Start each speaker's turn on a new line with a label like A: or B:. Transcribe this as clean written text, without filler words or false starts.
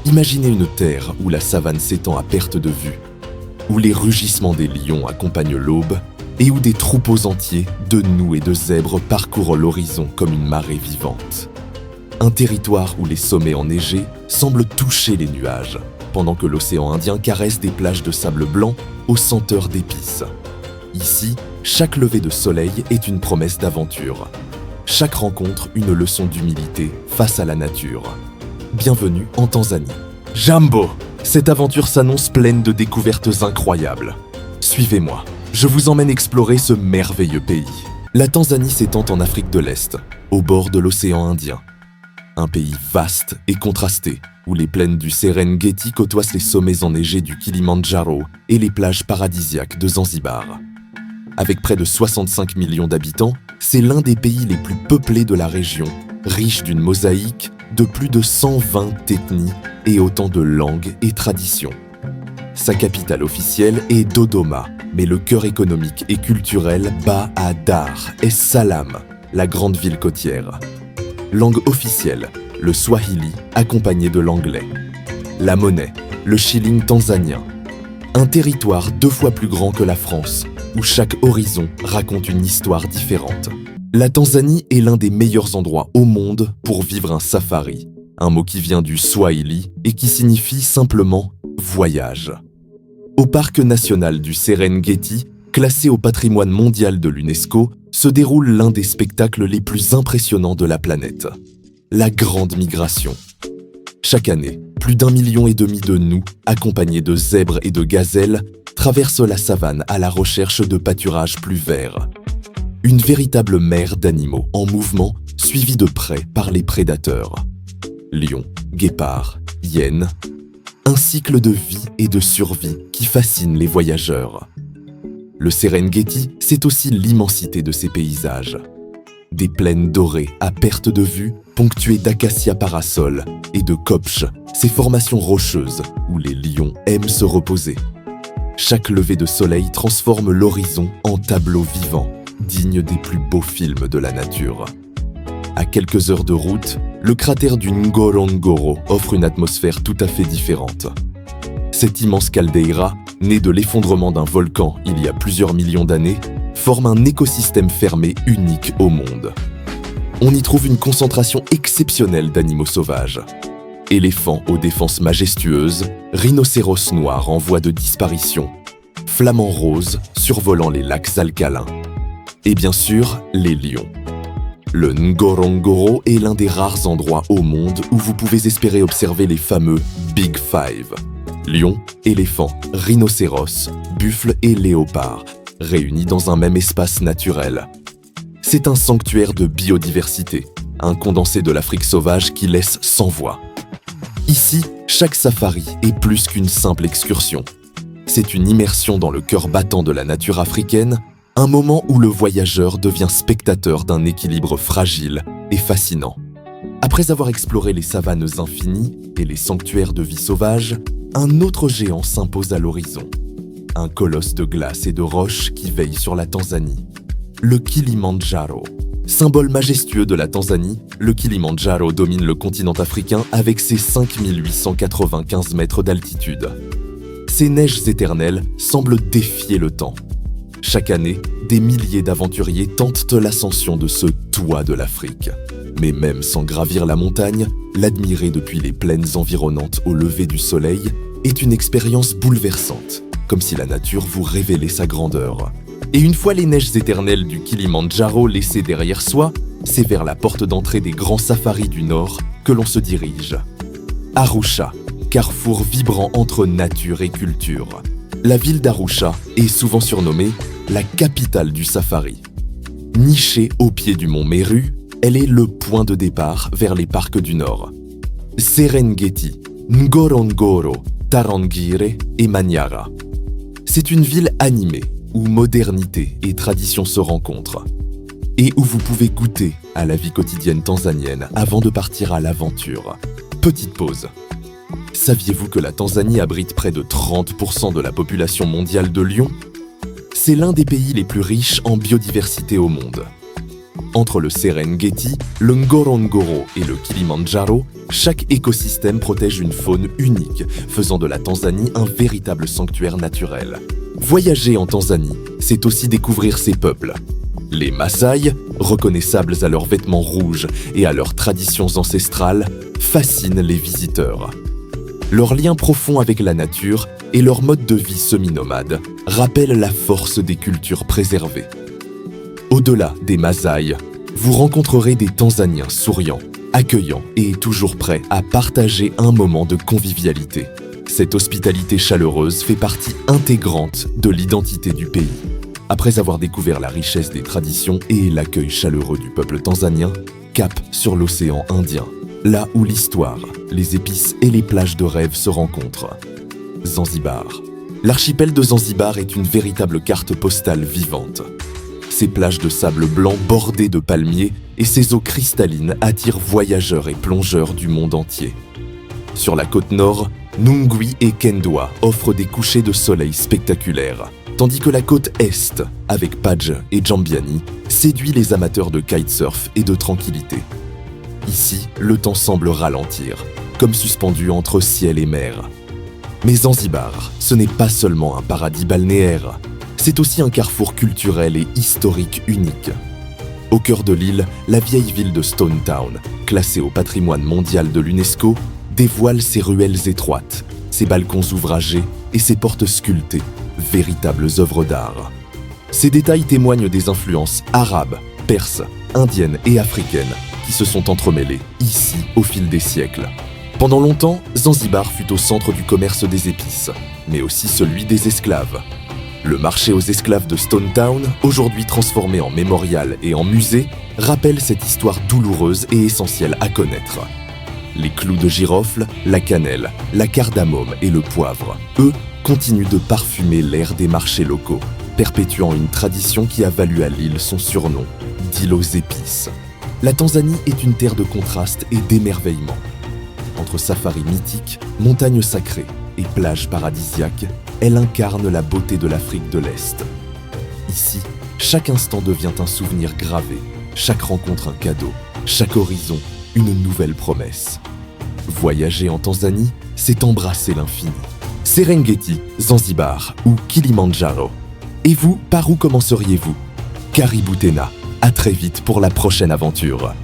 A: Imaginez une terre où la savane s'étend à perte de vue, où les rugissements des lions accompagnent l'aube et où des troupeaux entiers de gnous et de zèbres parcourent l'horizon comme une marée vivante. Un territoire où les sommets enneigés semblent toucher les nuages, pendant que l'océan Indien caresse des plages de sable blanc aux senteurs d'épices. Ici, chaque lever de soleil est une promesse d'aventure. Chaque rencontre une leçon d'humilité face à la nature. Bienvenue en Tanzanie. Jambo! Cette aventure s'annonce pleine de découvertes incroyables. Suivez-moi, je vous emmène explorer ce merveilleux pays. La Tanzanie s'étend en Afrique de l'Est, au bord de l'océan Indien. Un pays vaste et contrasté, où les plaines du Serengeti côtoient les sommets enneigés du Kilimandjaro et les plages paradisiaques de Zanzibar. Avec près de 65 millions d'habitants, c'est l'un des pays les plus peuplés de la région, riche d'une mosaïque de plus de 120 ethnies et autant de langues et traditions. Sa capitale officielle est Dodoma, mais le cœur économique et culturel bat à Dar es Salaam, la grande ville côtière. Langue officielle, le swahili accompagné de l'anglais. La monnaie, le shilling tanzanien. Un territoire 2 fois plus grand que la France, où chaque horizon raconte une histoire différente. La Tanzanie est l'un des meilleurs endroits au monde pour vivre un safari, un mot qui vient du swahili et qui signifie simplement « voyage ». Au parc national du Serengeti, classé au patrimoine mondial de l'UNESCO, se déroule l'un des spectacles les plus impressionnants de la planète, la Grande Migration. Chaque année, plus d'1,5 million de gnous, accompagnés de zèbres et de gazelles, traversent la savane à la recherche de pâturages plus verts. Une véritable mer d'animaux en mouvement, suivie de près par les prédateurs. Lions, guépards, hyènes. Un cycle de vie et de survie qui fascine les voyageurs. Le Serengeti, c'est aussi l'immensité de ses paysages. Des plaines dorées à perte de vue, ponctuées d'acacias parasols et de kopje, ces formations rocheuses où les lions aiment se reposer. Chaque lever de soleil transforme l'horizon en tableau vivant, digne des plus beaux films de la nature. À quelques heures de route, le cratère du Ngorongoro offre une atmosphère tout à fait différente. Cette immense caldeira, née de l'effondrement d'un volcan il y a plusieurs millions d'années, forme un écosystème fermé unique au monde. On y trouve une concentration exceptionnelle d'animaux sauvages. Éléphants aux défenses majestueuses, rhinocéros noirs en voie de disparition, flamants roses survolant les lacs alcalins. Et bien sûr, les lions. Le Ngorongoro est l'un des rares endroits au monde où vous pouvez espérer observer les fameux Big Five. Lions, éléphants, rhinocéros, buffles et léopards, réunis dans un même espace naturel. C'est un sanctuaire de biodiversité, un condensé de l'Afrique sauvage qui laisse sans voix. Ici, chaque safari est plus qu'une simple excursion. C'est une immersion dans le cœur battant de la nature africaine, un moment où le voyageur devient spectateur d'un équilibre fragile et fascinant. Après avoir exploré les savanes infinies et les sanctuaires de vie sauvage, un autre géant s'impose à l'horizon. Un colosse de glace et de roches qui veille sur la Tanzanie. Le Kilimandjaro. Symbole majestueux de la Tanzanie, le Kilimandjaro domine le continent africain avec ses 5895 mètres d'altitude. Ces neiges éternelles semblent défier le temps. Chaque année, des milliers d'aventuriers tentent l'ascension de ce toit de l'Afrique. Mais même sans gravir la montagne, l'admirer depuis les plaines environnantes au lever du soleil est une expérience bouleversante, comme si la nature vous révélait sa grandeur. Et une fois les neiges éternelles du Kilimandjaro laissées derrière soi, c'est vers la porte d'entrée des grands safaris du Nord que l'on se dirige. Arusha, carrefour vibrant entre nature et culture. La ville d'Arusha est souvent surnommée la capitale du safari. Nichée au pied du mont Meru, elle est le point de départ vers les parcs du Nord. Serengeti, Ngorongoro, Tarangire et Manyara. C'est une ville animée, où modernité et tradition se rencontrent, et où vous pouvez goûter à la vie quotidienne tanzanienne avant de partir à l'aventure. Petite pause. Saviez-vous que la Tanzanie abrite près de 30% de la population mondiale de lions ? C'est l'un des pays les plus riches en biodiversité au monde. Entre le Serengeti, le Ngorongoro et le Kilimandjaro, chaque écosystème protège une faune unique, faisant de la Tanzanie un véritable sanctuaire naturel. Voyager en Tanzanie, c'est aussi découvrir ses peuples. Les Maasai, reconnaissables à leurs vêtements rouges et à leurs traditions ancestrales, fascinent les visiteurs. Leur lien profond avec la nature et leur mode de vie semi-nomade rappellent la force des cultures préservées. Au-delà des Maasai, vous rencontrerez des Tanzaniens souriants, accueillants et toujours prêts à partager un moment de convivialité. Cette hospitalité chaleureuse fait partie intégrante de l'identité du pays. Après avoir découvert la richesse des traditions et l'accueil chaleureux du peuple tanzanien, cap sur l'océan Indien, là où l'histoire, les épices et les plages de rêve se rencontrent. Zanzibar. L'archipel de Zanzibar est une véritable carte postale vivante. Ses plages de sable blanc bordées de palmiers et ses eaux cristallines attirent voyageurs et plongeurs du monde entier. Sur la côte nord, Nungwi et Kendwa offrent des couchers de soleil spectaculaires, tandis que la côte est, avec Padge et Jambiani, séduit les amateurs de kitesurf et de tranquillité. Ici, le temps semble ralentir, comme suspendu entre ciel et mer. Mais Zanzibar, ce n'est pas seulement un paradis balnéaire, c'est aussi un carrefour culturel et historique unique. Au cœur de l'île, la vieille ville de Stone Town, classée au patrimoine mondial de l'UNESCO, dévoile ses ruelles étroites, ses balcons ouvragés et ses portes sculptées, véritables œuvres d'art. Ces détails témoignent des influences arabes, perses, indiennes et africaines qui se sont entremêlées ici au fil des siècles. Pendant longtemps, Zanzibar fut au centre du commerce des épices, mais aussi celui des esclaves. Le marché aux esclaves de Stone Town, aujourd'hui transformé en mémorial et en musée, rappelle cette histoire douloureuse et essentielle à connaître. Les clous de girofle, la cannelle, la cardamome et le poivre, eux, continuent de parfumer l'air des marchés locaux, perpétuant une tradition qui a valu à l'île son surnom, d'île aux épices. La Tanzanie est une terre de contraste et d'émerveillement. Entre safaris mythiques, montagnes sacrées et plages paradisiaques, elle incarne la beauté de l'Afrique de l'Est. Ici, chaque instant devient un souvenir gravé, chaque rencontre un cadeau, chaque horizon une nouvelle promesse. Voyager en Tanzanie, c'est embrasser l'infini. Serengeti, Zanzibar ou Kilimandjaro. Et vous, par où commenceriez-vous? Karibu Tena, à très vite pour la prochaine aventure.